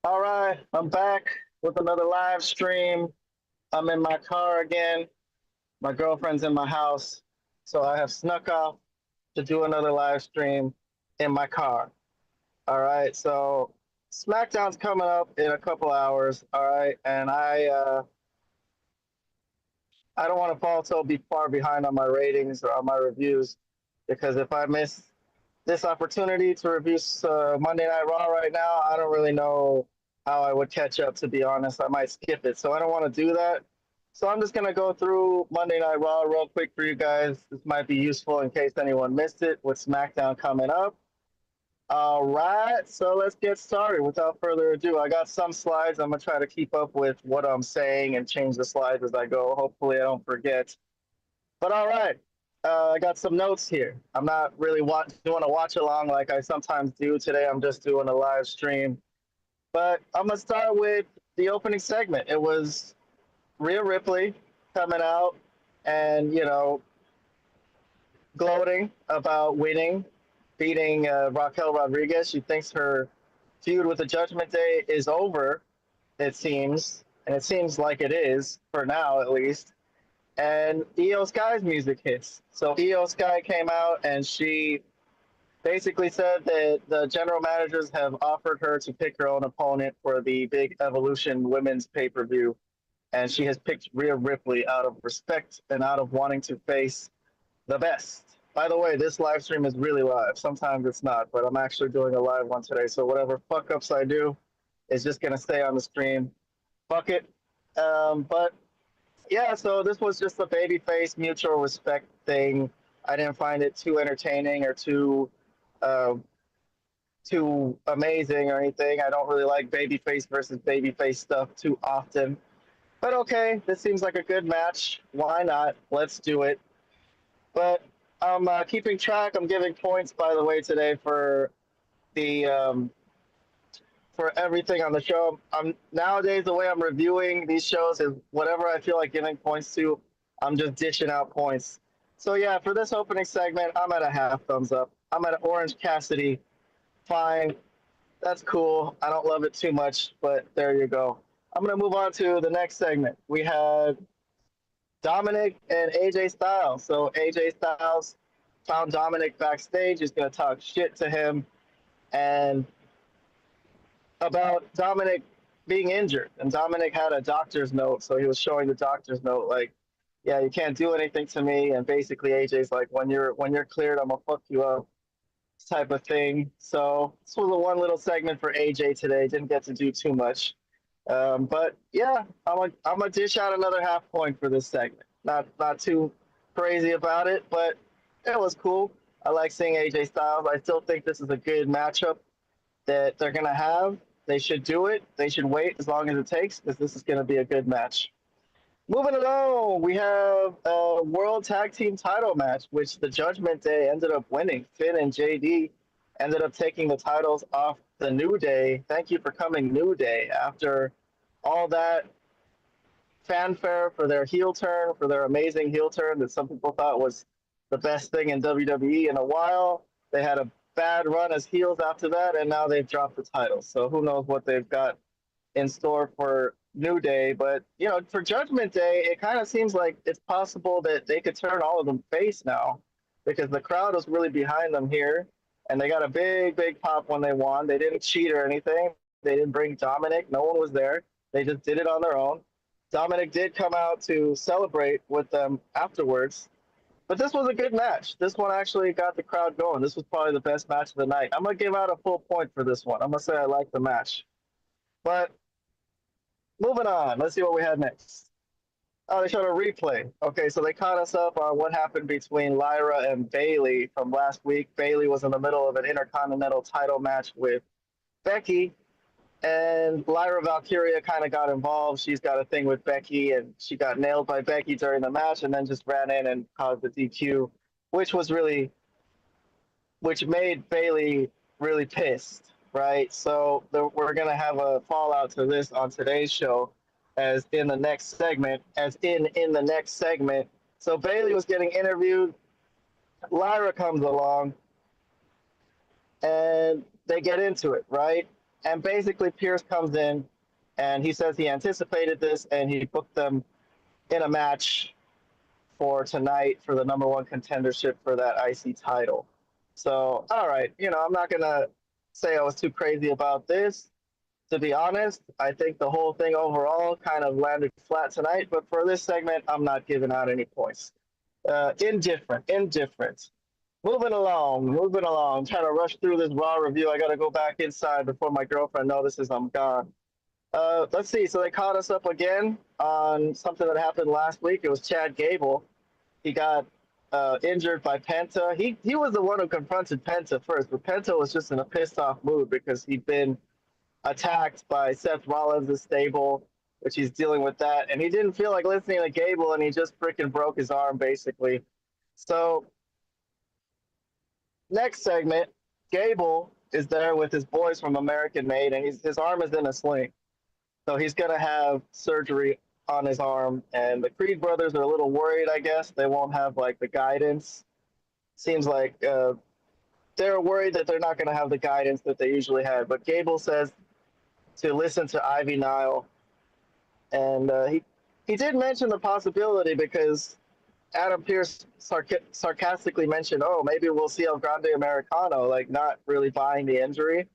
All right, I'm back with another live stream. I'm in my car again. My girlfriend's in my house, so I have snuck off to do another live stream in my car. All right, so SmackDown's coming up in a couple hours. All right, and I don't want to fall so be far behind on my ratings or on my reviews because if I miss this opportunity to review Monday Night Raw right now, I don't really know how I would catch up, to be honest. I might skip it. So I don't want to do that. So I'm just going to go through Monday Night Raw real quick for you guys. This might be useful in case anyone missed it with SmackDown coming up. All right, so let's get started. Without further ado, I got some slides. I'm going to try to keep up with what I'm saying and change the slides as I go. Hopefully, I don't forget. But all right, I got some notes here. I'm not really doing a watch along like I sometimes do. Today, I'm just doing a live stream. But I'm going to start with the opening segment. It was Rhea Ripley coming out and, gloating about winning, beating Raquel Rodriguez. She thinks her feud with the Judgment Day is over, it seems. And it seems like it is, for now at least. And Io Sky's music hits. So Io Sky came out and she basically said that the general managers have offered her to pick her own opponent for the big Evolution Women's pay per view. And she has picked Rhea Ripley out of respect and out of wanting to face the best. By the way, this live stream is really live. Sometimes it's not, but I'm actually doing a live one today. So whatever fuck ups I do is just going to stay on the stream. Fuck it. But yeah, so this was just a babyface mutual respect thing. I didn't find it too entertaining or uh, too amazing or anything. I don't really like babyface versus babyface stuff too often. But okay, this seems like a good match. Why not? Let's do it. But I'm keeping track. I'm giving points, by the way, today the for everything on the show. I'm nowadays the way I'm reviewing these shows is whatever I feel like giving points to, I'm just dishing out points. So yeah, for this opening segment, I'm at a half thumbs up. I'm at Orange Cassidy. Fine, that's cool. I don't love it too much, but there you go. I'm gonna move on to the next segment. We had Dominic and AJ Styles. So AJ Styles found Dominic backstage. He's gonna talk shit to him and about Dominic being injured. And Dominic had a doctor's note, so he was showing the doctor's note like, yeah, you can't do anything to me. And basically AJ's like, when you're cleared, I'm gonna fuck you up type of thing. So this was a one little segment for AJ today. Didn't get to do too much. But yeah, I'm gonna dish out another half point for this segment. Not too crazy about it, but it was cool. I like seeing AJ Styles. I still think this is a good matchup that they're gonna have. They should do it. They should wait as long as it takes because this is gonna be a good match. Moving along, we have a World Tag Team Title match, which the Judgment Day ended up winning. Finn and JD ended up taking the titles off the New Day. Thank you for coming, New Day, after all that fanfare for their heel turn, for their amazing heel turn that some people thought was the best thing in WWE in a while. They had a bad run as heels after that, and now they've dropped the titles. So who knows what they've got in store for New Day. But, for Judgment Day, it kind of seems like it's possible that they could turn all of them face now because the crowd was really behind them here. And they got a big, big pop when they won. They didn't cheat or anything. They didn't bring Dominic. No one was there. They just did it on their own. Dominic did come out to celebrate with them afterwards. But this was a good match. This one actually got the crowd going. This was probably the best match of the night. I'm going to give out a full point for this one. I'm going to say I like the match. But moving on, let's see what we had next. Oh, they showed a replay. Okay, so they caught us up on what happened between Lyra and Bayley from last week. Bayley was in the middle of an Intercontinental title match with Becky, and Lyra Valkyria kind of got involved. She's got a thing with Becky, and she got nailed by Becky during the match, and then just ran in and caused the DQ, which was really, which made Bayley really pissed, right? So we're gonna have a fallout to this on today's show, as in the next segment, as in the next segment. So Bayley was getting interviewed. Lyra comes along, and they get into it, right? And basically, Pierce comes in and he says he anticipated this and he booked them in a match for tonight for the number one contendership for that IC title. So, all right, I'm not going to say I was too crazy about this. To be honest, I think the whole thing overall kind of landed flat tonight, but for this segment, I'm not giving out any points. Indifferent. Moving along. Trying to rush through this Raw review. I got to go back inside before my girlfriend notices I'm gone. Let's see. So they caught us up again on something that happened last week. It was Chad Gable. He got injured by Penta. He was the one who confronted Penta first, but Penta was just in a pissed off mood because he'd been attacked by Seth Rollins' stable, which he's dealing with that, and he didn't feel like listening to Gable, and he just freaking broke his arm basically. So next segment, Gable is there with his boys from American Made, and his arm is in a sling. So he's going to have surgery on his arm, and the Creed brothers are a little worried, I guess. They won't have, like, the guidance. Seems like they're worried that they're not going to have the guidance that they usually have. But Gable says to listen to Ivy Nile, and he did mention the possibility because Adam Pearce sarcastically mentioned, oh, maybe we'll see El Grande Americano, like not really buying the injury.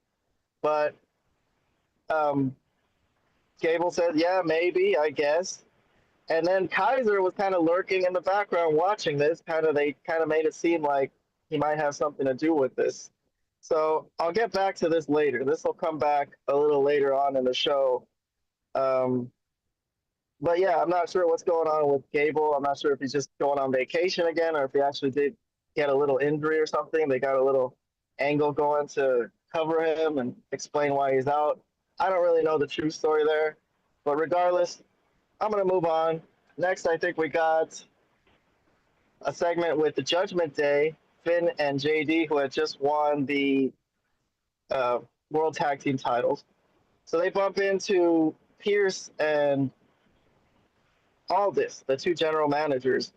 But Gable said, yeah, maybe, I guess. And then Kaiser was kind of lurking in the background watching this. They kind of made it seem like he might have something to do with this. So I'll get back to this later. This will come back a little later on in the show. But yeah, I'm not sure what's going on with Gable. I'm not sure if he's just going on vacation again or if he actually did get a little injury or something. They got a little angle going to cover him and explain why he's out. I don't really know the true story there. But regardless, I'm going to move on. Next, I think we got a segment with the Judgment Day, Finn and JD, who had just won the World Tag Team titles. So they bump into Pierce and Aldis, the two general managers,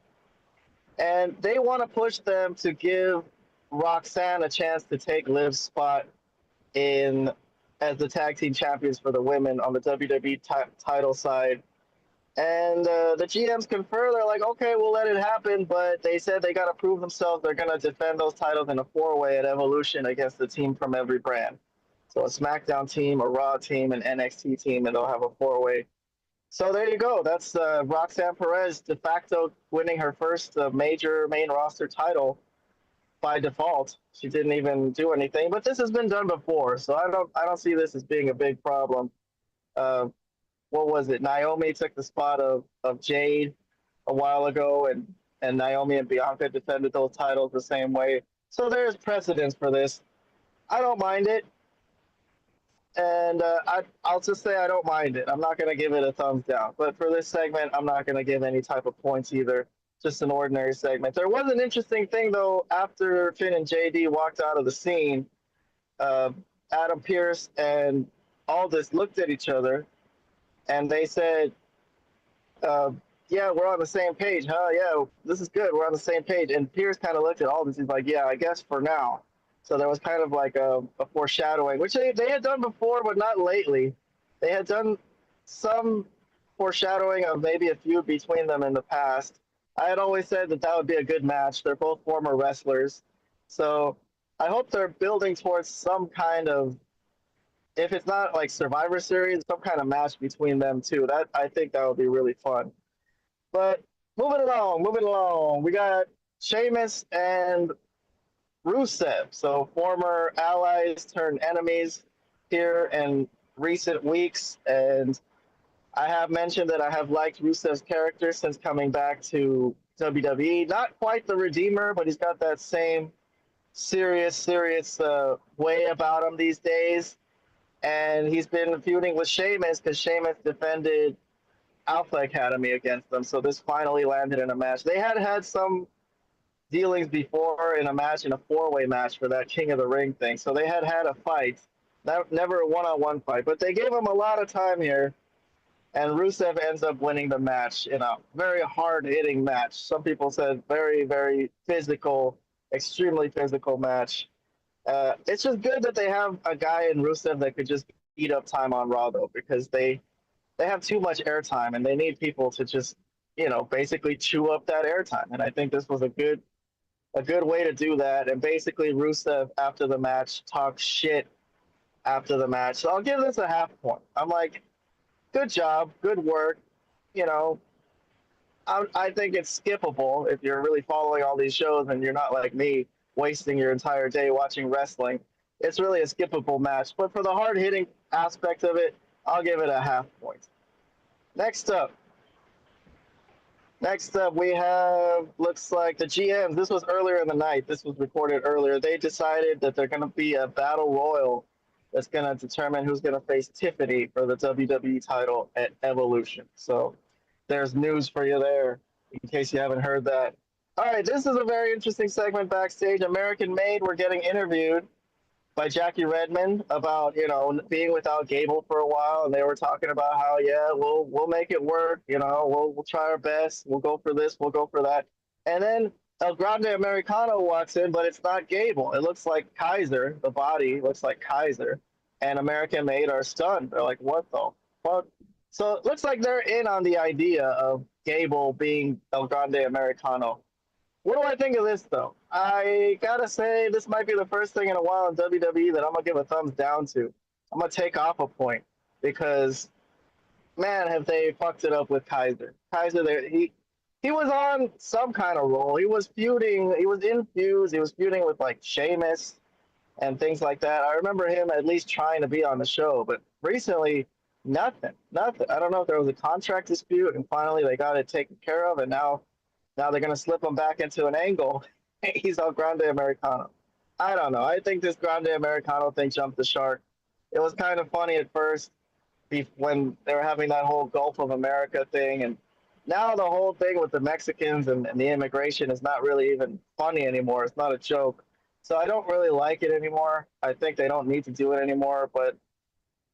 and they want to push them to give Roxanne a chance to take Liv's spot in as the tag team champions for the women on the WWE title side. And the GMs confer. They're like, okay, we'll let it happen, but they said they got to prove themselves. They're going to defend those titles in a four-way at Evolution against the team from every brand. So a SmackDown team, a Raw team, an NXT team, and they'll have a four-way. So there you go. That's Roxanne Perez de facto winning her first major main roster title by default. She didn't even do anything, but this has been done before, so I don't see this as being a big problem. What was it? Naomi took the spot of Jade a while ago, and Naomi and Bianca defended those titles the same way. So there's precedence for this. I don't mind it. And I'll just say I don't mind it. I'm not going to give it a thumbs down. But for this segment, I'm not going to give any type of points either. Just an ordinary segment. There was an interesting thing, though, after Finn and JD walked out of the scene. Adam Pearce and Aldis looked at each other, and they said, yeah, we're on the same page, huh? Yeah, this is good. We're on the same page. And Pearce kind of looked at Aldis. He's like, yeah, I guess for now. So there was kind of like a foreshadowing, which they had done before, but not lately. They had done some foreshadowing of maybe a feud between them in the past. I had always said that would be a good match. They're both former wrestlers. So I hope they're building towards some kind of, if it's not like Survivor Series, some kind of match between them too. I think that would be really fun. But moving along. We got Sheamus and Rusev, so former allies turned enemies here in recent weeks, and I have mentioned that I have liked Rusev's character since coming back to WWE. Not quite the Redeemer, but he's got that same serious way about him these days, and he's been feuding with Sheamus because Sheamus defended Alpha Academy against them, so this finally landed in a match. They had some dealings before in a four-way match for that King of the Ring thing. So they had a fight, never a one-on-one fight, but they gave him a lot of time here, and Rusev ends up winning the match in a very hard-hitting match. Some people said very, very physical, extremely physical match. It's just good that they have a guy in Rusev that could just eat up time on Raw though, because they have too much airtime and they need people to just basically chew up that airtime. And I think this was a good way to do that. And basically, Rusev after the match talked shit after the match. So I'll give this a half point. I'm like, good job, good work. You know, I think it's skippable if you're really following all these shows and you're not like me, wasting your entire day watching wrestling. It's really a skippable match. But for the hard hitting aspect of it, I'll give it a half point. Next up, we have, looks like the GMs. This was earlier in the night. This was recorded earlier. They decided that they're going to be a battle royal that's going to determine who's going to face Tiffany for the WWE title at Evolution. So there's news for you there in case you haven't heard that. All right, this is a very interesting segment backstage. American Made were getting interviewed by Jackie Redmond about being without Gable for a while, and they were talking about how we'll make it work. We'll try our best. We'll go for this. We'll go for that. And then El Grande Americano walks in, but it's not Gable. It looks like Kaiser. The body looks like Kaiser, and American Made are stunned. They're like, "What the fuck?" So it looks like they're in on the idea of Gable being El Grande Americano. What do I think of this, though? I gotta say, this might be the first thing in a while in WWE that I'm gonna give a thumbs down to. I'm gonna take off a point because, man, have they fucked it up with Kaiser. Kaiser, there, he was on some kind of role. He was feuding. He was in feuds. He was feuding with like Sheamus and things like that. I remember him at least trying to be on the show, but recently, nothing. I don't know if there was a contract dispute, and finally they got it taken care of, and now they're going to slip him back into an angle. He's El Grande Americano. I don't know. I think this Grande Americano thing jumped the shark. It was kind of funny at first when they were having that whole Gulf of America thing. And now the whole thing with the Mexicans and the immigration is not really even funny anymore. It's not a joke. So I don't really like it anymore. I think they don't need to do it anymore, but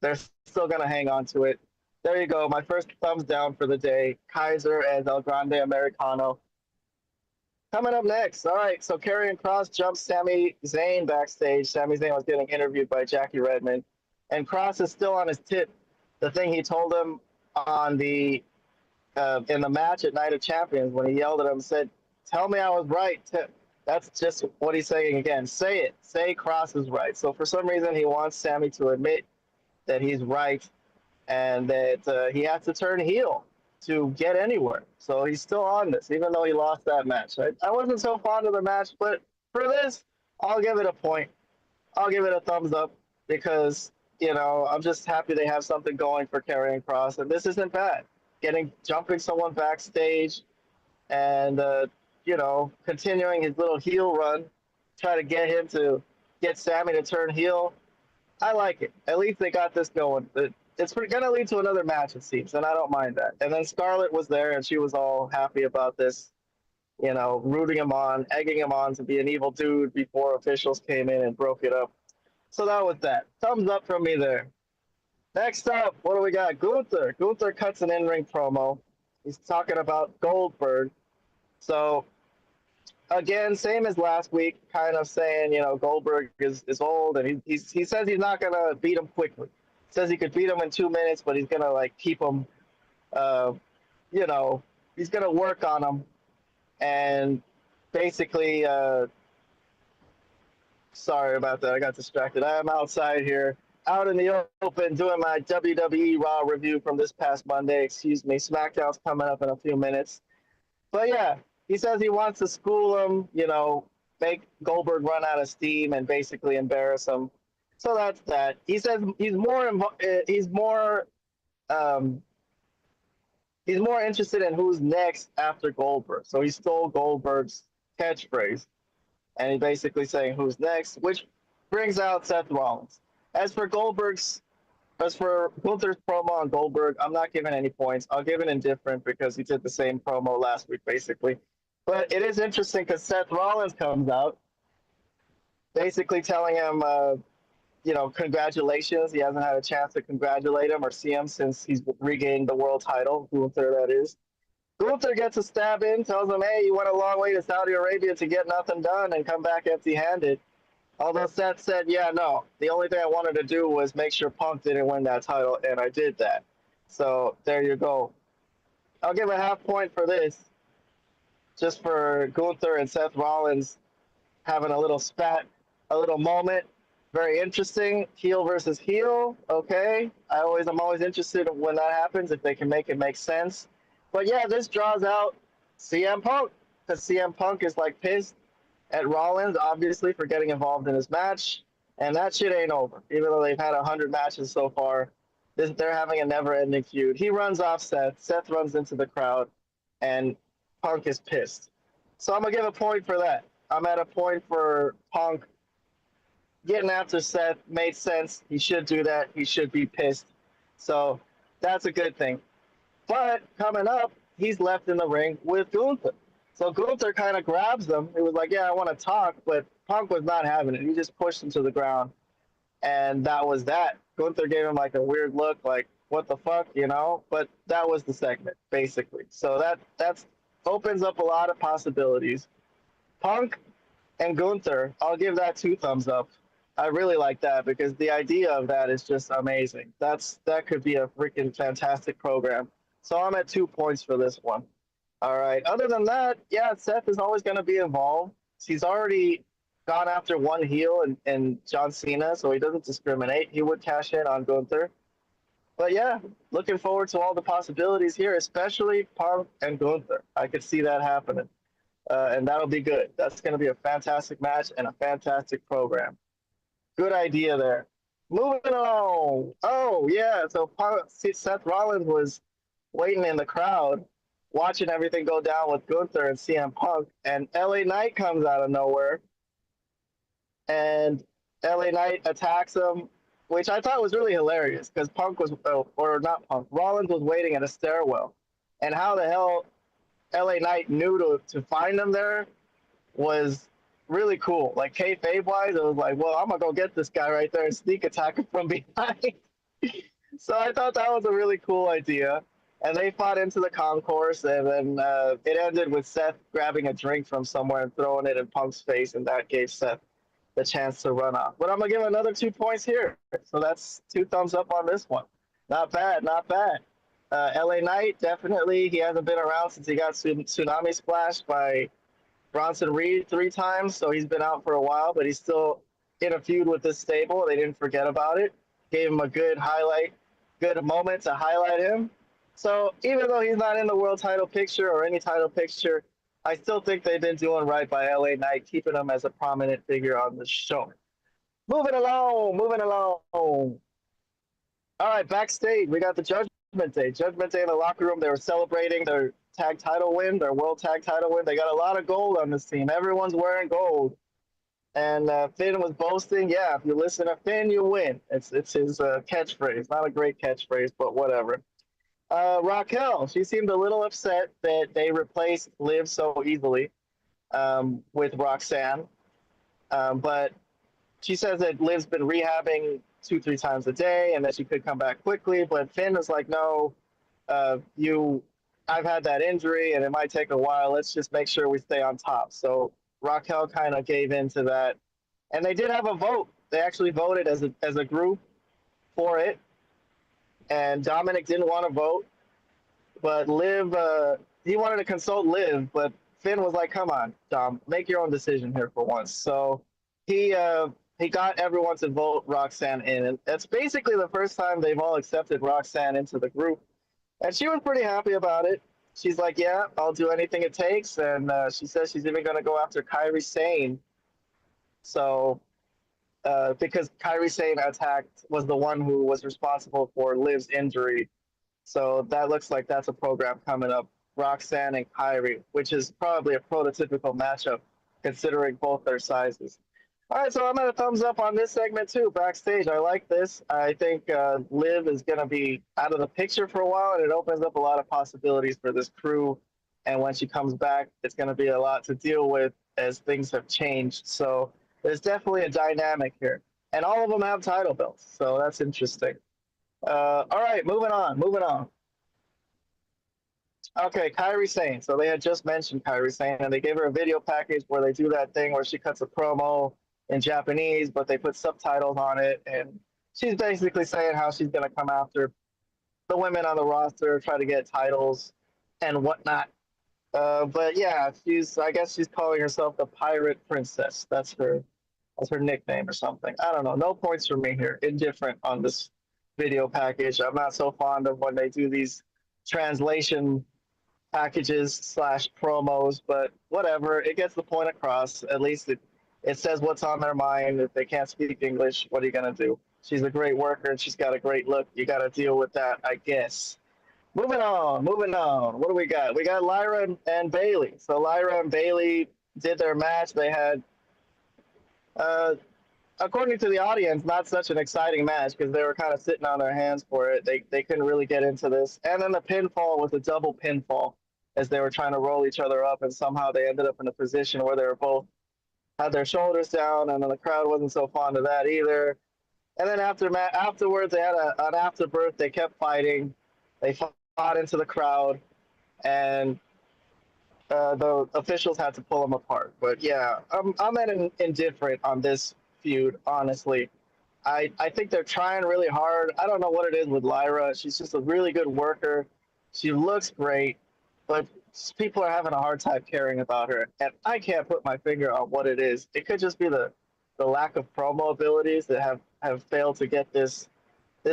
they're still going to hang on to it. There you go. My first thumbs down for the day. Kaiser as El Grande Americano. Coming up next, all right, so Karrion Kross jumps Sami Zayn backstage. Sami Zayn was getting interviewed by Jackie Redmond, and Kross is still on his tip. The thing he told him on in the match at Night of Champions when he yelled at him, said, "Tell me I was right." That's just what he's saying again. Say it. Say Kross is right. So for some reason, he wants Sami to admit that he's right and that he has to turn heel to get anywhere. So he's still on this, even though he lost that match. I wasn't so fond of the match, but for this, I'll give it a point. I'll give it a thumbs up because, I'm just happy they have something going for Karrion Kross, and this isn't bad. Jumping someone backstage and, continuing his little heel run, try to get Sami to turn heel. I like it. At least they got this going. It's going to lead to another match, it seems, and I don't mind that. And then Scarlett was there, and she was all happy about this, rooting him on, egging him on to be an evil dude before officials came in and broke it up. So that was that. Thumbs up from me there. Next up, what do we got? Gunther. Gunther cuts an in-ring promo. He's talking about Goldberg. So, again, same as last week, kind of saying, Goldberg is old, and he says he's not going to beat him quickly. Says he could beat him in 2 minutes, but he's gonna keep him. He's gonna work on him, and basically, sorry about that. I got distracted. I am outside here, out in the open, doing my WWE Raw review from this past Monday. Excuse me. SmackDown's coming up in a few minutes, but yeah, he says he wants to school him. Make Goldberg run out of steam and basically embarrass him. So that's that. He says he's more interested in who's next after Goldberg. So he stole Goldberg's catchphrase, and he's basically saying who's next, which brings out Seth Rollins. As for Gunther's promo on Goldberg, I'm not giving any points. I'll give it indifferent because he did the same promo last week, basically. But it is interesting because Seth Rollins comes out, basically telling him, congratulations. He hasn't had a chance to congratulate him or see him since he's regained the world title, Gunther, that is. Gunther gets a stab in, tells him, hey, you went a long way to Saudi Arabia to get nothing done and come back empty-handed. Although Seth said, yeah, no, the only thing I wanted to do was make sure Punk didn't win that title, and I did that. So there you go. I'll give a half point for this, just for Gunther and Seth Rollins having a little spat, a little moment. Very interesting. Heel versus heel. Okay. I'm always interested when that happens, if they can make it make sense. But yeah, this draws out CM Punk, because CM Punk is like pissed at Rollins, obviously, for getting involved in his match. And that shit ain't over. Even though they've had 100 matches so far, they're having a never ending feud. He runs off Seth. Seth runs into the crowd, and Punk is pissed. So I'm going to give a point for that. I'm at a point for Punk getting after Seth. Made sense. He should do that. He should be pissed. So that's a good thing. But coming up, he's left in the ring with Gunther. So Gunther kind of grabs him. He was like, yeah, I want to talk. But Punk was not having it. He just pushed him to the ground. And that was that. Gunther gave him like a weird look, like, what the fuck, you know? But that was the segment, basically. So that's opens up a lot of possibilities. Punk and Gunther, I'll give that 2 thumbs up. I really like that because the idea of that is just amazing. That could be a freaking fantastic program. So I'm at 2 points for this one. All right. Other than that, yeah, Seth is always going to be involved. He's already gone after one heel and John Cena, so he doesn't discriminate. He would cash in on Gunther. But yeah, looking forward to all the possibilities here, especially Punk and Gunther. I could see that happening, and that'll be good. That's going to be a fantastic match and a fantastic program. Good idea there. Moving along. Oh yeah, so Seth Rollins was waiting in the crowd, watching everything go down with Gunther and CM Punk, and LA Knight comes out of nowhere, and LA Knight attacks him, which I thought was really hilarious because Punk was, or not Punk, Rollins was waiting at a stairwell, and how the hell LA Knight knew to find him there was really cool. Like kayfabe wise, it was like, well, I'm gonna go get this guy right there and sneak attack him from behind. So I thought that was a really cool idea. And they fought into the concourse, and then it ended with Seth grabbing a drink from somewhere and throwing it in Punk's face, and that gave Seth the chance to run off. But I'm gonna give another 2 points here. So that's 2 thumbs up on this one. Not bad, not bad. LA Knight, definitely. He hasn't been around since he got tsunami splashed by Bronson Reed 3 times, so he's been out for a while, but he's still in a feud with this stable. They didn't forget about it. Gave him a good moment to highlight him. So even though he's not in the world title picture or any title picture, I still think they've been doing right by LA Knight, keeping him as a prominent figure on the show. Moving along, moving along. All right, backstage, we got the Judgment Day. Judgment Day in the locker room, they were celebrating their tag title win, their world tag title win. They got a lot of gold on this team. Everyone's wearing gold. And Finn was boasting, yeah, if you listen to Finn, you win. It's his catchphrase. Not a great catchphrase, but whatever. Raquel, she seemed a little upset that they replaced Liv so easily with Roxanne. But she says that Liv's been rehabbing 2-3 times a day and that she could come back quickly. But Finn is like, no, I've had that injury and it might take a while. Let's just make sure we stay on top. So Raquel kind of gave in to that. And they did have a vote. They actually voted as a group for it. And Dominic didn't want to vote, but Liv, he wanted to consult Liv, but Finn was like, come on, Dom, make your own decision here for once. So he got everyone to vote Roxanne in. And it's basically the first time they've all accepted Roxanne into the group. And she was pretty happy about it. She's like, yeah, I'll do anything it takes. And she says she's even going to go after Kairi Sane. So, because Kairi Sane was the one who was responsible for Liv's injury. So that looks like that's a program coming up. Roxanne and Kairi, which is probably a prototypical matchup considering both their sizes. All right, so I'm at a thumbs up on this segment too. Backstage, I like this. I think Liv is going to be out of the picture for a while, and it opens up a lot of possibilities for this crew. And when she comes back, it's going to be a lot to deal with as things have changed. So there's definitely a dynamic here, and all of them have title belts, so that's interesting. All right, moving on, moving on. Okay, Kairi Sane. So they had just mentioned Kairi Sane, and they gave her a video package where they do that thing where she cuts a promo in Japanese, but they put subtitles on it, and she's basically saying how she's going to come after the women on the roster, try to get titles and whatnot. But yeah, I guess she's calling herself the Pirate Princess. That's her nickname or something. I don't know. No points for me here. Indifferent on this video package. I'm not so fond of when they do these translation packages slash promos, but whatever. It gets the point across. At least it says what's on their mind. If they can't speak English, what are you gonna do? She's a great worker and she's got a great look. You got to deal with that, I guess. Moving on, moving on. What do we got? We got Lyra and Bailey. So Lyra and Bailey did their match. They had, uh, according to the audience, not such an exciting match because they were kind of sitting on their hands for it. They couldn't really get into this. And then the pinfall was a double pinfall as they were trying to roll each other up, and somehow they ended up in a position where they were both had their shoulders down, and then the crowd wasn't so fond of that either. And then afterwards, they had an afterbirth. They kept fighting. They fought into the crowd, and the officials had to pull them apart. But yeah, I'm at an indifferent on this feud, honestly. I think they're trying really hard. I don't know what it is with Lyra. She's just a really good worker. She looks great, but people are having a hard time caring about her. And I can't put my finger on what it is. It could just be the lack of promo abilities that have failed to get this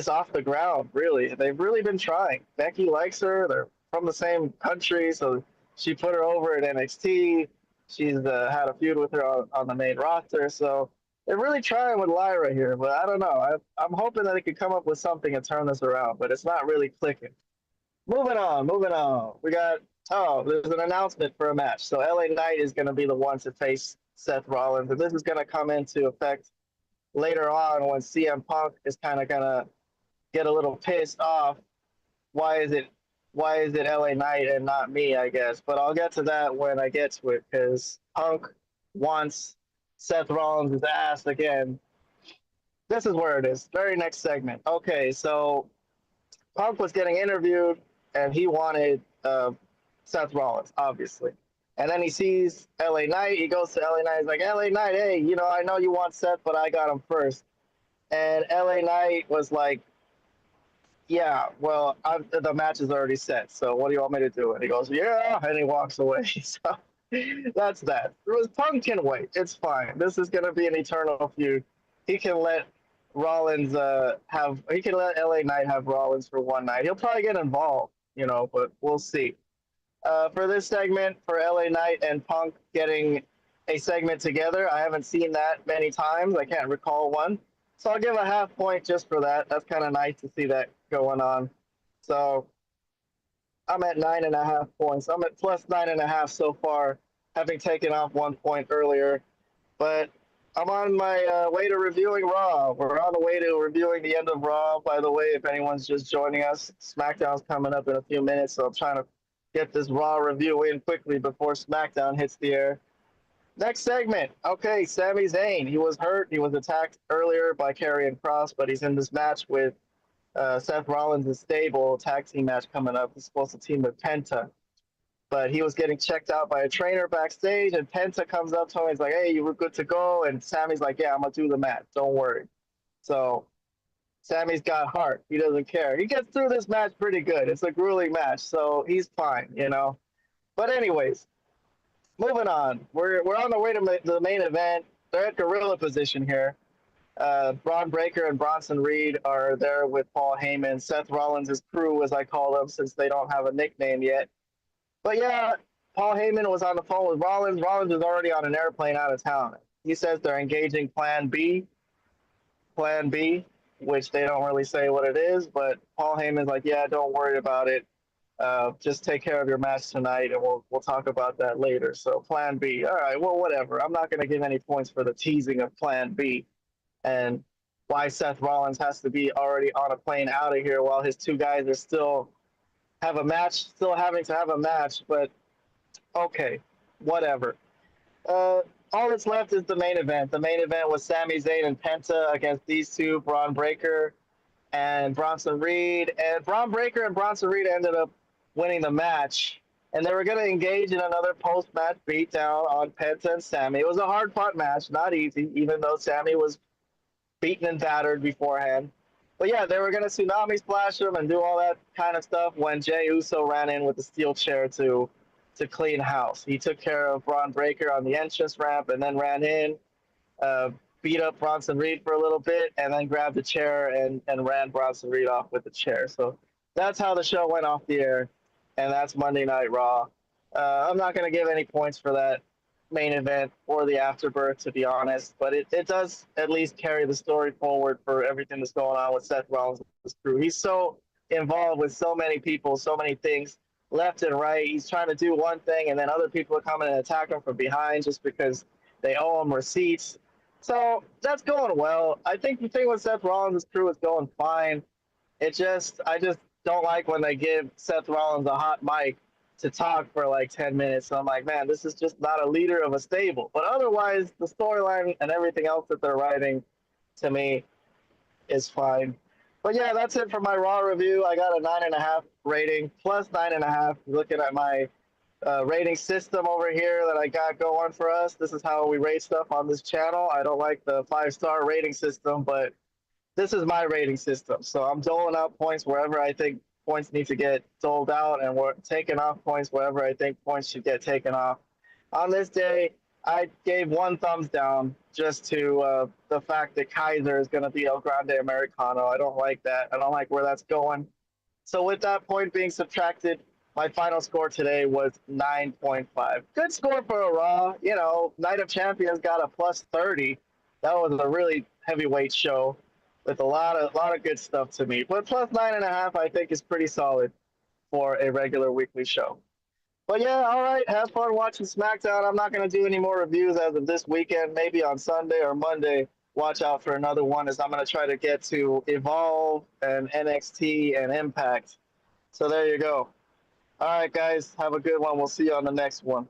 off the ground, really. They've really been trying. Becky likes her. They're from the same country, so she put her over at NXT. She's had a feud with her on the main roster, so they're really trying with Lyra here, but I don't know. I'm hoping that they could come up with something and turn this around, but it's not really clicking. Moving on, moving on. There's an announcement for a match. So LA Knight is going to be the one to face Seth Rollins, and this is going to come into effect later on when CM Punk is kind of going to get a little pissed off. Why is it LA Knight and not me, I guess? But I'll get to that when I get to it, because Punk wants Seth Rollins' ass again. This is where it is. Very next segment. Okay, so Punk was getting interviewed, and he wanted Seth Rollins, obviously. And then he sees LA Knight. He goes to LA Knight. He's like, LA Knight, hey, I know you want Seth, but I got him first. And LA Knight was like, yeah, well, the match is already set, so what do you want me to do? And he goes, yeah, and he walks away. So that's that. Punk can wait. It's fine. This is going to be an eternal feud. He can let Rollins he can let LA Knight have Rollins for one night. He'll probably get involved, but we'll see. For this segment, for LA Knight and Punk getting a segment together, I haven't seen that many times. I can't recall one. So I'll give a half point just for that. That's kind of nice to see that going on. So I'm at 9.5 points. I'm at plus 9.5 so far, having taken off 1 point earlier. But I'm on my way to reviewing Raw. We're on the way to reviewing the end of Raw, by the way, if anyone's just joining us. SmackDown's coming up in a few minutes, so I'm trying to get this Raw review in quickly before SmackDown hits the air. Next segment. Okay, Sami Zayn. He was hurt. He was attacked earlier by Karrion Kross, but he's in this match with Seth Rollins' stable tag team match coming up. He's supposed to team with Penta. But he was getting checked out by a trainer backstage, and Penta comes up to him. He's like, hey, you were good to go. And Sammy's like, yeah, I'm going to do the match. Don't worry. So Sammy's got heart. He doesn't care. He gets through this match pretty good. It's a grueling match, so he's fine, But anyways, moving on. We're on the way to the main event. They're at gorilla position here. Braun Breaker and Bronson Reed are there with Paul Heyman. Seth Rollins' crew, as I call them, since they don't have a nickname yet. But yeah, Paul Heyman was on the phone with Rollins. Rollins is already on an airplane out of town. He says they're engaging Plan B, which they don't really say what it is. But Paul Heyman's like, yeah, don't worry about it. Just take care of your match tonight, and we'll talk about that later. So Plan B. All right, well, whatever. I'm not going to give any points for the teasing of Plan B and why Seth Rollins has to be already on a plane out of here while his two guys are still having to have a match. But okay, whatever. All that's left is the main event. The main event was Sami Zayn and Penta against these two, Braun Breaker and Bronson Reed. And Braun Breaker and Bronson Reed ended up winning the match. and they were going to engage in another post-match beatdown on Penta and Sammy. It was a hard-fought match, not easy, even though Sammy was beaten and battered beforehand. But yeah, they were going to tsunami splash him and do all that kind of stuff when Jey Uso ran in with the steel chair to clean house. He took care of Braun Breaker on the entrance ramp and then ran in, uh, beat up Bronson Reed for a little bit, and then grabbed the chair and ran Bronson Reed off with the chair. So that's how the show went off the air, and that's Monday Night Raw. I'm not going to give any points for that main event or the afterbirth, to be honest, but it does at least carry the story forward for everything that's going on with Seth Rollins' crew. He's so involved with so many people, so many things left and right. He's trying to do one thing, and then other people are coming and attack him from behind just because they owe him receipts. So that's going well. I think the thing with Seth Rollins' crew is going fine. I just don't like when they give Seth Rollins a hot mic to talk for like 10 minutes. So I'm like, man, this is just not a leader of a stable. But otherwise, the storyline and everything else that they're writing to me is fine. But yeah, that's it for my Raw review. I got a 9.5 rating, plus 9.5. Looking at my rating system over here that I got going for us. This is how we rate stuff on this channel. I don't like the 5-star rating system, but this is my rating system. So I'm doling out points wherever I think points need to get doled out, and we're taking off points wherever I think points should get taken off. On this day, I gave 1 thumbs down just to the fact that Kaiser is going to be El Grande Americano. I don't like that. I don't like where that's going. So with that point being subtracted, my final score today was 9.5. Good score for a Raw. You know, Night of Champions got a plus 30. That was a really heavyweight show with a lot of good stuff to me. But plus 9.5, I think, is pretty solid for a regular weekly show. But yeah, all right. Have fun watching SmackDown. I'm not going to do any more reviews as of this weekend. Maybe on Sunday or Monday, watch out for another one, as I'm going to try to get to Evolve and NXT and Impact. So there you go. All right, guys. Have a good one. We'll see you on the next one.